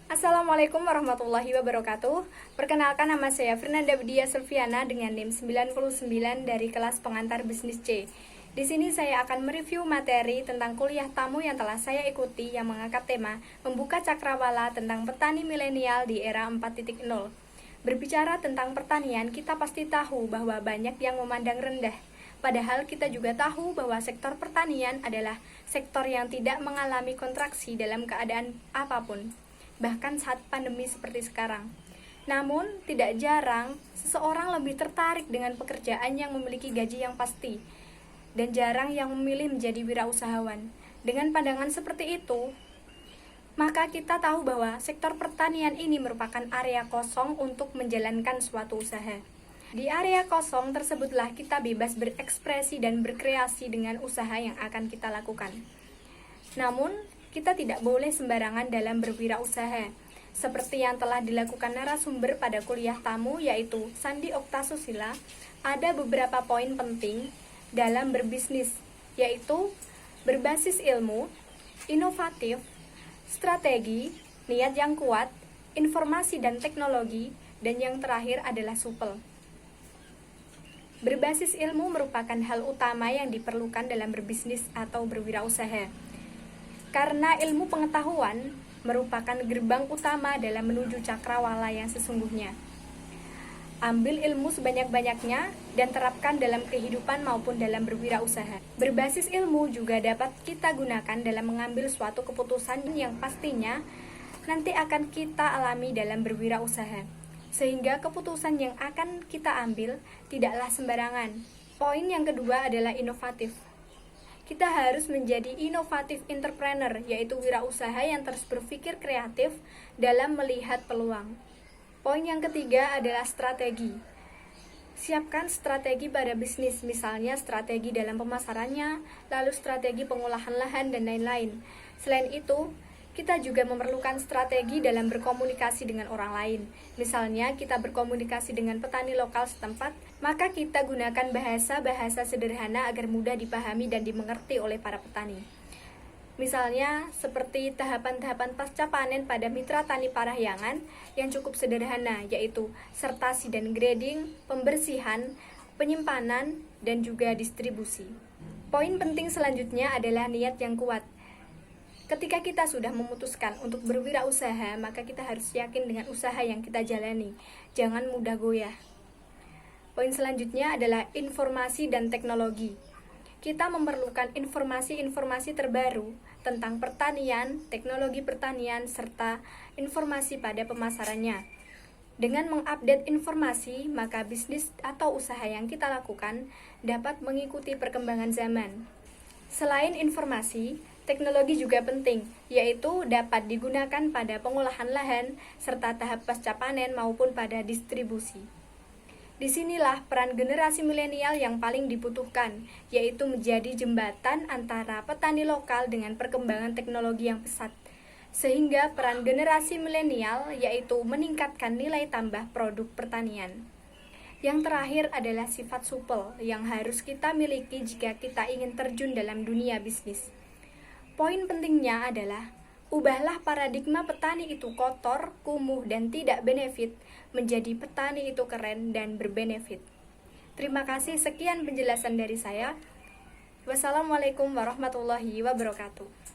Assalamualaikum warahmatullahi wabarakatuh. Perkenalkan, nama saya Fernanda Budia Silviana dengan NIM 99 dari kelas pengantar bisnis C. Di sini saya akan mereview materi tentang kuliah tamu yang telah saya ikuti yang mengangkat tema Membuka Cakrawala tentang Petani Milenial di Era 4.0. Berbicara tentang pertanian, kita pasti tahu bahwa banyak yang memandang rendah. Padahal kita juga tahu bahwa sektor pertanian adalah sektor yang tidak mengalami kontraksi dalam keadaan apapun, bahkan saat pandemi seperti sekarang. Namun, tidak jarang seseorang lebih tertarik dengan pekerjaan yang memiliki gaji yang pasti, dan jarang yang memilih menjadi wirausahawan. Dengan pandangan seperti itu, maka kita tahu bahwa sektor pertanian ini merupakan area kosong untuk menjalankan suatu usaha. Di area kosong tersebutlah kita bebas berekspresi dan berkreasi dengan usaha yang akan kita lakukan. Namun, kita tidak boleh sembarangan dalam berwirausaha, seperti yang telah dilakukan narasumber pada kuliah tamu yaitu Sandi Oktasusila. Ada beberapa poin penting dalam berbisnis, yaitu berbasis ilmu, inovatif, strategi, niat yang kuat, informasi dan teknologi, dan yang terakhir adalah supel. Berbasis ilmu merupakan hal utama yang diperlukan dalam berbisnis atau berwirausaha. Karena ilmu pengetahuan merupakan gerbang utama dalam menuju cakrawala yang sesungguhnya. Ambil ilmu sebanyak-banyaknya dan terapkan dalam kehidupan maupun dalam berwirausaha. Berbasis ilmu juga dapat kita gunakan dalam mengambil suatu keputusan yang pastinya nanti akan kita alami dalam berwirausaha. Sehingga keputusan yang akan kita ambil tidaklah sembarangan. Poin yang kedua adalah inovatif. Kita harus menjadi inovatif entrepreneur, yaitu wirausaha yang terus berpikir kreatif dalam melihat peluang. Poin yang ketiga adalah strategi. Siapkan strategi pada bisnis, misalnya strategi dalam pemasarannya, lalu strategi pengolahan lahan, dan lain-lain. Selain itu, kita juga memerlukan strategi dalam berkomunikasi dengan orang lain. Misalnya, kita berkomunikasi dengan petani lokal setempat, maka kita gunakan bahasa-bahasa sederhana agar mudah dipahami dan dimengerti oleh para petani. Misalnya, seperti tahapan-tahapan pasca panen pada Mitra Tani Parahyangan yang cukup sederhana, yaitu sertasi dan grading, pembersihan, penyimpanan, dan juga distribusi. Poin penting selanjutnya adalah niat yang kuat. Ketika kita sudah memutuskan untuk berwirausaha, maka kita harus yakin dengan usaha yang kita jalani. Jangan mudah goyah. Poin selanjutnya adalah informasi dan teknologi. Kita memerlukan informasi-informasi terbaru tentang pertanian, teknologi pertanian, serta informasi pada pemasarannya. Dengan mengupdate informasi, maka bisnis atau usaha yang kita lakukan dapat mengikuti perkembangan zaman. Selain informasi, teknologi juga penting, yaitu dapat digunakan pada pengolahan lahan, serta tahap pasca panen maupun pada distribusi. Disinilah peran generasi milenial yang paling dibutuhkan, yaitu menjadi jembatan antara petani lokal dengan perkembangan teknologi yang pesat. Sehingga peran generasi milenial yaitu meningkatkan nilai tambah produk pertanian. Yang terakhir adalah sifat supel yang harus kita miliki jika kita ingin terjun dalam dunia bisnis. Poin pentingnya adalah, ubahlah paradigma petani itu kotor, kumuh, dan tidak benefit, menjadi petani itu keren dan berbenefit. Terima kasih, sekian penjelasan dari saya. Wassalamualaikum warahmatullahi wabarakatuh.